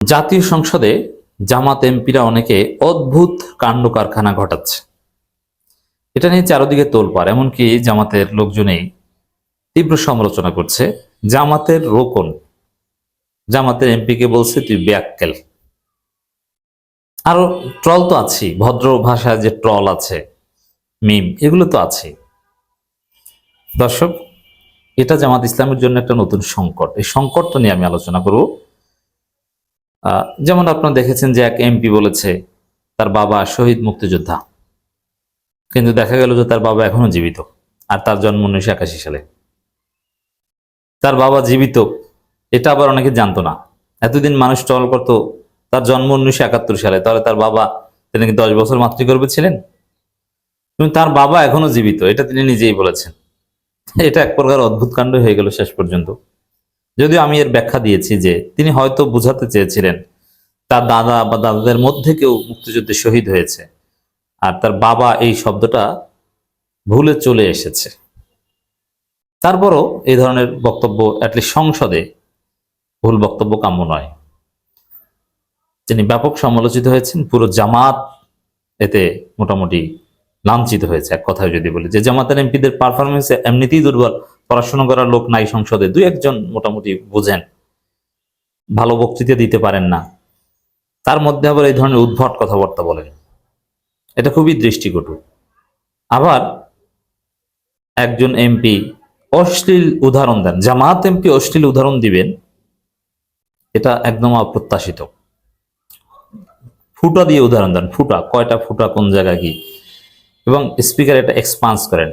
জাতীয় সংসদে জামাত এমপিরা অনেকে অদ্ভুত কাণ্ড কারখানা ঘটাচ্ছে। এটা নিয়ে চারদিকে তোলপাড়, এমনকি জামাতের লোকজনেই তীব্র সমালোচনা করছে। জামাতের রোকন জামাতের এমপিকে বলছে তুই ব্যাককেল। আরো ট্রল তো আছে, ভদ্র ভাষায় যে ট্রল আছে, মিম, এগুলো তো আছে। দর্শক, এটা জামাত ইসলামের জন্য একটা নতুন সংকট। এই সংকটটা নিয়ে আমি আলোচনা করব। যেমন আপনারা দেখেছেন যে এক এমপি বলেছে তার বাবা শহীদ মুক্তিযোদ্ধা, কিন্তু দেখা গেল যে তার বাবা এখনো জীবিত, আর তার জন্ম 1981 সালে। তার বাবা জীবিত, এটা আবার অনেকে জানতো না। এতদিন মানুষ ট্রল করতো তার জন্ম 1971 সালে, তাহলে তার বাবা, তিনি কি 10 বছর মাতৃগর্ভে ছিলেন? কিন্তু তার বাবা এখনো জীবিত, এটা তিনি নিজেই বলেছেন। এটা এক প্রকার অদ্ভুত কাণ্ড হয়ে গেল শেষ পর্যন্ত। যদিও আমি এর ব্যাখ্যা দিয়েছি যে তিনি হয়তো বোঝাতে চেয়েছিলেন তার দাদা বা দাদাদের মধ্যে কেউ মুক্তিযুদ্ধে শহীদ হয়েছে, আর তার বাবা এই শব্দটা ভুলে চলে এসেছে। তারপরও এই ধরনের বক্তব্য অ্যাটলিস্ট সংসদে ভুল বক্তব্য কাম্য নয়। তিনি ব্যাপক সমালোচিত হয়েছেন, পুরো জামাত এতে মোটামুটি লাঞ্ছিত হয়েছে। এক কথায় যদি বলি যে জামাতের এমপিদের পারফরমেন্স এমনিতেই দুর্বল, পড়াশোনা করার লোক নাই সংসদে, দুই একজন মোটামুটি বোঝেন, ভালো বক্তৃতা দিতে পারেন না, তার মধ্যে আবার এই ধরনের উদ্ভট কথাবার্তা বলেন, এটা খুবই দৃষ্টিকটু। আবার একজন এমপি অশ্লীল উদাহরণ দেন, জামাত এমপি অশ্লীল উদাহরণ দিবেন, এটা একদম অপ্রত্যাশিত। ফুটা দিয়ে উদাহরণ দেন, ফুটা কয়টা, ফুটা কোন জায়গায় কি, এবং স্পিকার এটা এক্সপান্স করেন।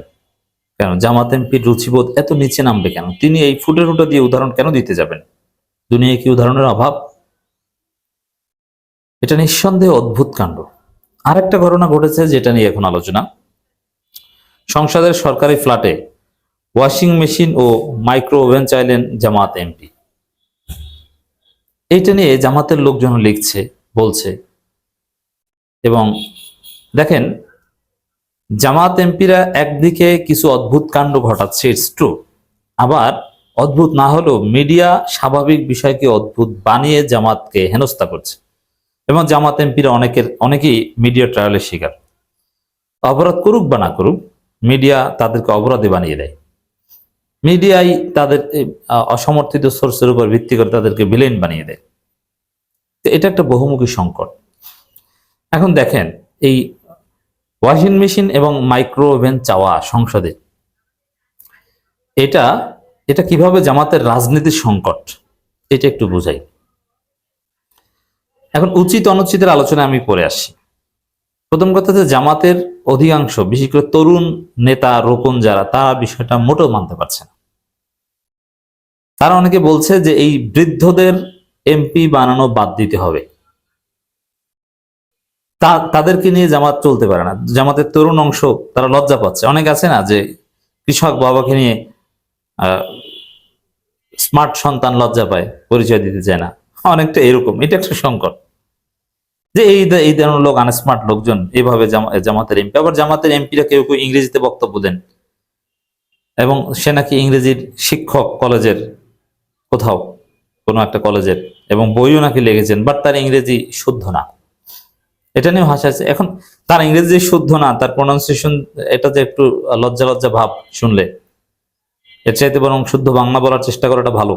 কেন জামাত এমপির রুচিবোধ এত নিচে নামবে কেন? তিনি এই ফুটে ফুটা দিয়ে উদাহরণ কেন দিতে যাবেন? দুনিয়ায় কি উদাহরণের অভাব? এটা নিঃসন্দেহে অদ্ভুত কাণ্ড। আরেকটা ঘটনা ঘটেছে যেটা নিয়ে এখন আলোচনা। সংসদের সরকারি ফ্ল্যাটে ওয়াশিং মেশিন ও মাইক্রো ওভেন চাইলেন জামাত এমপি। এইটা নিয়ে জামাতের লোকজন লিখছে, বলছে, এবং দেখেন জামাত এমপিরা একদিকে কিছু অদ্ভুত কাণ্ড ঘটাচ্ছে, ইটস ট্রু। আবার অদ্ভুত না হলেও মিডিয়া স্বাভাবিক বিষয়কে অদ্ভুত বানিয়ে জামাতকে হেনস্থা করছে, এবং জামাত এমপিরা অনেকেই মিডিয়া ট্রায়ালের শিকার। অপরাধ করুক বা না করুক, মিডিয়া তাদেরকে অপরাধী বানিয়ে দেয়। মিডিয়াই তাদের অসমর্থিত সোর্সের উপর ভিত্তি করে তাদেরকে ভিলেন বানিয়ে দেয়। তো এটা একটা বহুমুখী সংকট। এখন দেখেন, এই ওয়াশিং মেশিন এবং মাইক্রো ওভেন চাওয়া সংসদে, এটা এটা কিভাবে জামাতের রাজনীতির সংকট, এটা একটু বুঝাই। এখন উচিত অনুচিতের আলোচনা আমি পরে আসি। প্রথম কথা যে জামাতের অধিকাংশ, বিশেষ করে তরুণ নেতা রোকন যারা, তারা বিষয়টা মোটেও মানতে পারছে না। তারা অনেকে বলছে যে এই বৃদ্ধদের এমপি বানানো বাদ দিতে হবে, তাদেরকে নিয়ে জামাত চলতে পারে না। জামাতের তরুণ অংশ তারা লজ্জা পাচ্ছে। অনেক আছে না যে কৃষক বাবাকে নিয়ে স্মার্ট সন্তান লজ্জা পায়, পরিচয় দিতে চায় না, অনেকটা এরকম। এটা একটা সংকট যে এই ধরনের লোক, আনস্মার্ট লোকজন এইভাবে জামাতের এমপি। আবার জামাতের এমপিরা কেউ কেউ ইংরেজিতে বক্তব্য দেন, এবং সে নাকি ইংরেজির শিক্ষক কলেজের, কোথাও কোনো একটা কলেজের, এবং বইও নাকি লিখেছেন, বাট তার ইংরেজি শুদ্ধ না। এটা নিয়েও হাসা আছে। এখন তার ইংরেজি শুদ্ধ না, তার প্রনাউন্সিয়েশন, এটা যে একটু লজ্জা লজ্জা ভাব শুনলে, এর চাইতে বরং শুদ্ধ বাংলা বলার চেষ্টা করাটা ভালো।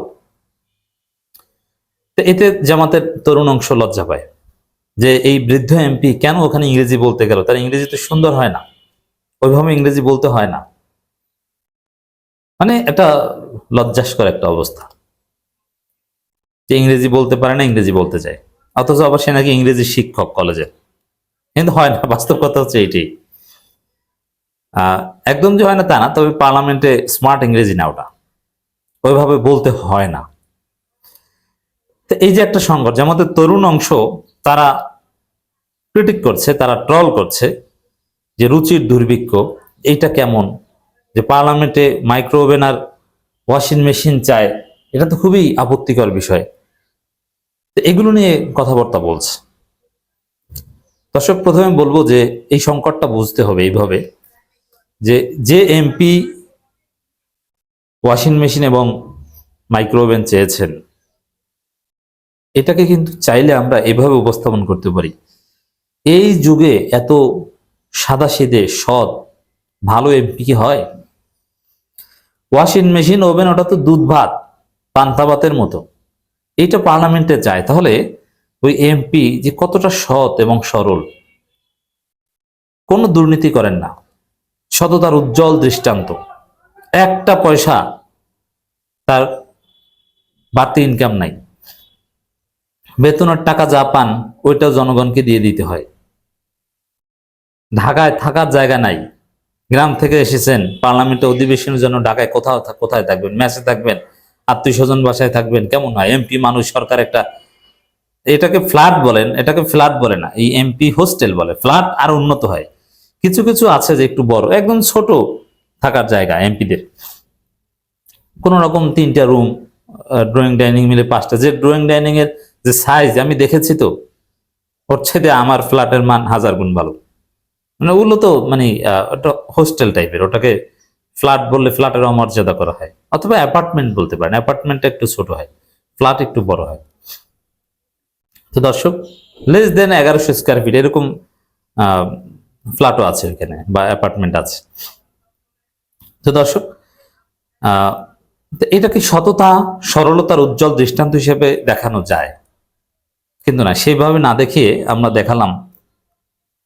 এতে জামাতের তরুণ অংশ লজ্জা পায় যে এই বৃদ্ধ এমপি কেন ওখানে ইংরেজি বলতে গেল, তার ইংরেজি তো সুন্দর হয় না, ওইভাবে ইংরেজি বলতে হয় না। মানে এটা লজ্জাস্কর একটা অবস্থা যে ইংরেজি বলতে পারে না, ইংরেজি বলতে চায়, অথচ আবার সে নাকি ইংরেজি শিক্ষক কলেজের। কিন্তু হয় না, বাস্তব কথা হচ্ছে এইটাই। একদম যে হয় না তা না, তবে পার্লামেন্টে স্মার্ট ইংরেজি না, ওটা ওইভাবে বলতে হয় না। তো এই যে একটা সংকট, জামাতের তরুণ অংশ তারা ক্রিটিক করছে, তারা ট্রল করছে যে রুচির দুর্ভিক্ষ, এইটা কেমন যে পার্লামেন্টে মাইক্রো ওভেন আর ওয়াশিং মেশিন চায়, এটা তো খুবই আপত্তিকর বিষয়। তো এগুলো নিয়ে কথাবার্তা বলছে। দর্শক, প্রথমে বলবো যে এই সংকটটা বুঝতে হবে এইভাবে যে এমপি ওয়াশিং মেশিন এবং মাইক্রো ওভেন চেয়েছেন, এটাকে কিন্তু চাইলে আমরা এভাবে উপস্থাপন করতে পারি, এই যুগে এত সাদাসিধে সৎ ভালো এমপি কি হয়? ওয়াশিং মেশিন, ওভেন, ওটা তো দুধ ভাত, পান্তা ভাতের মতো। এইটা পার্লামেন্টে যায়, তাহলে ওই এমপি যে কতটা সৎ এবং সরল, কোনো দুর্নীতি করেন না, সততার উজ্জ্বল দৃষ্টান্ত, একটা পয়সা তার বাড়তি ইনকাম নাই, বেতনের টাকা যা পান ওইটাও জনগণকে দিয়ে দিতে হয়, ঢাকায় থাকার জায়গা নাই, গ্রাম থেকে এসেছেন পার্লামেন্টে অধিবেশনের জন্য, ঢাকায় কোথাও কোথায় থাকবেন, মেসে থাকবেন, আত্মীয় স্বজন বাসায় থাকবেন, কেমন হয়? এমপি মানুষ, সরকার একটা, এটাকে ফ্ল্যাট বলেন, এটাকে ফ্ল্যাট বলে না, এই এমপি হোস্টেল বলে। ফ্ল্যাট আর উন্নত হয়, কিছু কিছু আছে যে একটু বড়, একদম ছোট থাকার জায়গা এমপিদের, কোন রকম 3টা রুম, ড্রয়িং ডাইনিং মিলে 5টা, যে ড্রয়িং ডাইনিং এর যে সাইজ আমি দেখেছি, তো ওর ছেদে আমার ফ্ল্যাটের মান 1000 গুণ ভালো। মানে ওগুলো তো মানে ওটা হোস্টেল টাইপের, ওটাকে ফ্ল্যাট বললে ফ্ল্যাটের অমর্যাদা করা হয়, অথবা অ্যাপার্টমেন্ট বলতে পারেন, অ্যাপার্টমেন্টটা একটু ছোট হয়, ফ্ল্যাট একটু বড় হয়। তো দর্শক, লেস দেন 1100 স্কোয়ার ফিট এরকম ফ্ল্যাটও আছে এখানে, বা অ্যাপার্টমেন্ট আছে। তো দর্শক, আহ তো এটাকে সততা সরলতার উজ্জ্বল দৃষ্টান্ত হিসেবে দেখানো যায়, কিন্তু না, সেইভাবে না দেখিয়ে আমরা দেখালাম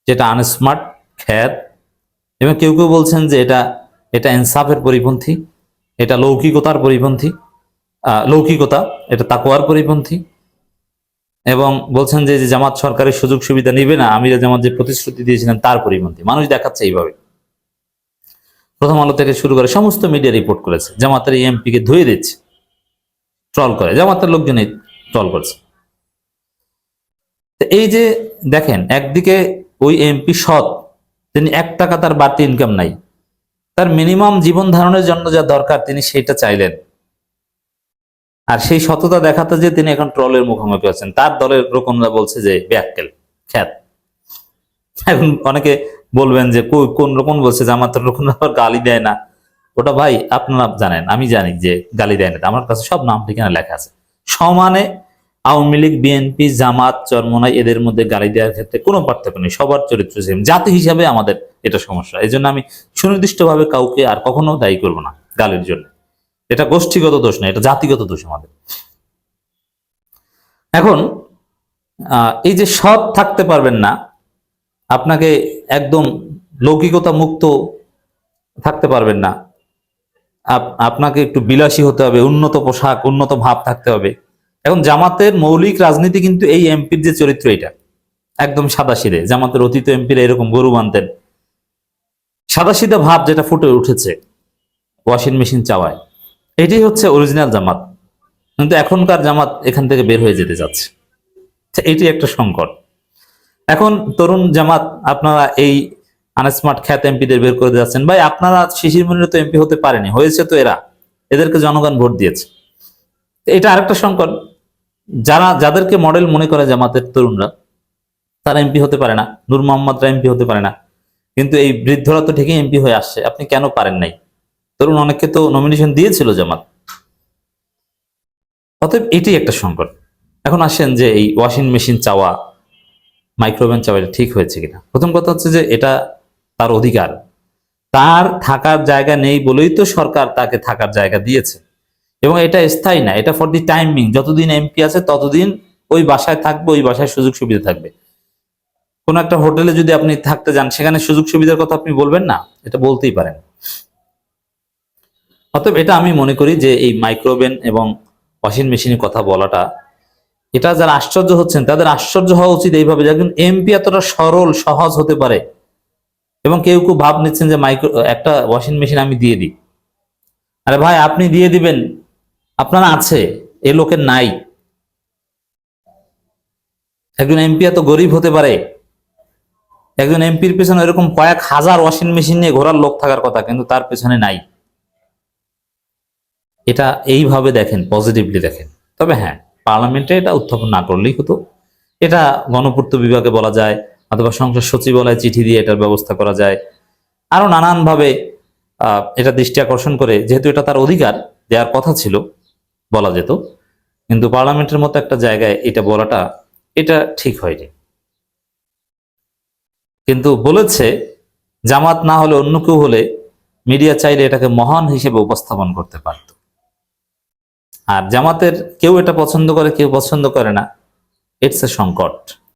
যেটা আনস্মার্ট, খ্যাত, এবং কেউ কেউ বলছেন যে এটা এটা ইনসাফের পরিপন্থী, এটা লৌকিকতার পরিপন্থী, লৌকিকতা, এটা তাকওয়ার পরিপন্থী, এবং বলছেন যে যে জামাত সরকারের সুযোগ সুবিধা নিবে না, আমিরা জামাত যে প্রতিশ্রুতি দিয়েছিলেন তার পরিপন্থী। মানুষ দেখাচ্ছে এইভাবে, প্রথম আলো থেকে শুরু করে সমস্ত মিডিয়া রিপোর্ট করেছে, জামাতের এই এমপি কে ধুয়ে দিচ্ছে, ট্রল করে, জামাতের লোকজনই ট্রল করছে। তো এই যে দেখেন, একদিকে ওই এমপি সৎ, তিনি 1 টাকা তার বাড়তি ইনকাম নাই, তার মিনিমাম জীবন ধারণের জন্য যা দরকার তিনি সেটা চাইলেন, আর সেই সততা দেখাতে যে তিনি এখন ট্রলের মুখোমুখি আছেন। তার দলের রোকনরা বলছে যে ব্যাককেল, খ্যাত। এখন অনেকে বলবেন যে কোন রকম বলছে, জামাতের রোকনরা আবার গালি দেয় না। ওটা ভাই আপনারা জানেন, আমি জানি যে গালি দেয় না, আমার কাছে সব নাম ঠিকানা লেখা আছে সমানে। আওয়ামী লীগ, বিএনপি, জামাত, চরমোনাই, এদের মধ্যে গালি দেওয়ার ক্ষেত্রে কোনো পার্থক্য নেই, সবার চরিত্র সেম। জাতি হিসাবে আমাদের এটা সমস্যা, এই জন্য আমি সুনির্দিষ্টভাবে কাউকে আর কখনো দায়ী করবো না গালির জন্য। এটা গোষ্ঠীগত দোষ না, এটা জাতিগত দোষ আমাদের। এখন এই যে সৎ থাকতে পারবেন না, আপনাকে একদম লৌকিকতা মুক্ত থাকতে পারবেন না, আপনাকে একটু বিলাসী হতে হবে, উন্নত পোশাক, উন্নত ভাব থাকতে হবে। এখন জামাতের মৌলিক রাজনীতি কিন্তু এই এমপির যে চরিত্র, এটা একদম সাদাসিধে। জামাতের অতীত এমপিরা এরকম গরু বানতেন, সাদাসিধে ভাব যেটা ফুটে উঠেছে ওয়াশিং মেশিন চাওয়ায়, এটাই হচ্ছে অরিজিনাল জামাত। কিন্তু এখনকার জামাত এখান থেকে বের হয়ে যেতে যাচ্ছে, এটি একটা সংকট। এখন তরুণ জামাত, আপনারা এই আনস্মার্ট খ্যাত এমপিদের বের করে যাচ্ছেন। ভাই, আপনারা শিশির মনির তো এমপি হতে পারেনি, হয়েছে তো এরা, এদেরকে জনগণ ভোট দিয়েছে। এটা আরেকটা সংকট, যাদেরকে মডেল মনে করে জামাতের তরুণরা, তারা এমপি হতে পারে না, নূর মোহাম্মদরা এমপি হতে পারে না, কিন্তু এই বৃদ্ধরা তো ঠিকই এমপি হয়ে আসছে। আপনি কেন পারেন নাই? তরুণ অনেককে তো নমিনেশন দিয়েছিল জামাত। অতএব এটি একটা সংকট। এখন আসেন যে এই ওয়াশিং মেশিন চাওয়া, মাইক্রোওভেন চাওয়া, এটা ঠিক হয়েছে কিনা। প্রথম কথা হচ্ছে যে এটা তার অধিকার, তার থাকার জায়গা নেই বলেই তো সরকার তাকে থাকার জায়গা দিয়েছে, এবং এটা স্থায়ী না, এটা ফর দি টাইমিং, যতদিন এমপি আছে ততদিন ওই বাসায় থাকবে, ওই বাসায় সুযোগ সুবিধা থাকবে। কোন একটা হোটেলে যদি আপনি থাকতে যান, সেখানে সুযোগ সুবিধার কথা আপনি বলবেন না? এটা বলতেই পারেন। অতএব এটা আমি মনে করি যে এই মাইক্রোওভেন এবং ওয়াশিং মেশিনের কথা বলাটা, এটা যারা আশ্চর্য হচ্ছেন তাদের আশ্চর্য হওয়া উচিত এইভাবে যে একজন এমপি এতটা সরল সহজ হতে পারে। এবং কেউ কেউ ভাব নিচ্ছেন যে একটা ওয়াশিং মেশিন আমি দিয়ে দিই। আরে ভাই, আপনি দিয়ে দিবেন, আপনার আছে, এ লোকের নাই। একজন এমপি এত গরিব হতে পারে? একজন এমপির পেছনে এরকম কয়েক হাজার ওয়াশিং মেশিন নিয়ে ঘোরার লোক থাকার কথা, কিন্তু তার পেছনে নাই। এটা এইভাবে দেখেন, পজিটিভলি দেখেন। তবে হ্যাঁ, পার্লামেন্টে এটা উত্থাপন না করলেই হতো। এটা গণপূর্ত বিভাগে বলা যায়, অথবা সংসদ সচিবালয়ে চিঠি দিয়ে এটার ব্যবস্থা করা যায়, আরো নানানভাবে এটা দৃষ্টি আকর্ষণ করে, যেহেতু এটা তার অধিকার, দেওয়ার কথা ছিল, বলা যেত। কিন্তু পার্লামেন্টের মতো একটা জায়গায় এটা বলাটা এটা ঠিক হয়নি। কিন্তু বলেছে জামাত না হলে অন্য কেউ হলে মিডিয়া চাইলে এটাকে মহান হিসেবে উপস্থাপন করতে পারত। আর জামাতের কেউ এটা পছন্দ করে, কেউ পছন্দ করে না, ইটস এ সংকট।